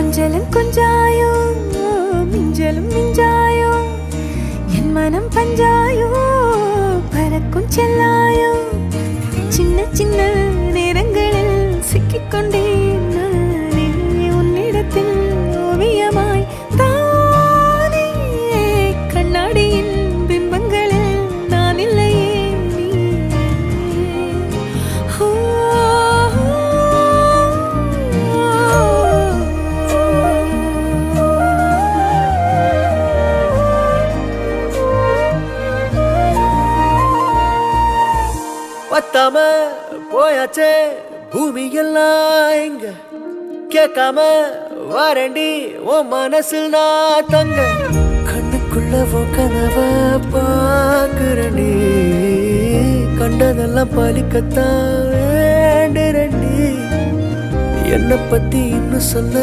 கொஞ்சலும் கொஞ்சாயோ மிஞ்சலும் மிஞ்சாயோ என் மனம் பஞ்சாயோ பறக்கும் செல்லாயோ சின்ன சின்ன நேரங்களில் சிக்கிக்கொண்டேன் நானே உன்னிடத்தில் ஓவியமாய் தானே கண்ணாடியின் பிம்பங்களில் நான் இல்லையே பத்தாம போயாச்சே பூமி எல்லாம் இங்க கேட்காம வாரண்டி உன் மனசில் நான் தங்க கண்ணுக்குள்ள உன் கனவ பாக்குறண்டி கண்டதெல்லாம் பலிக்கத்தான் வேண்டுறண்டி என்னை பத்தி இன்னும் சொல்ல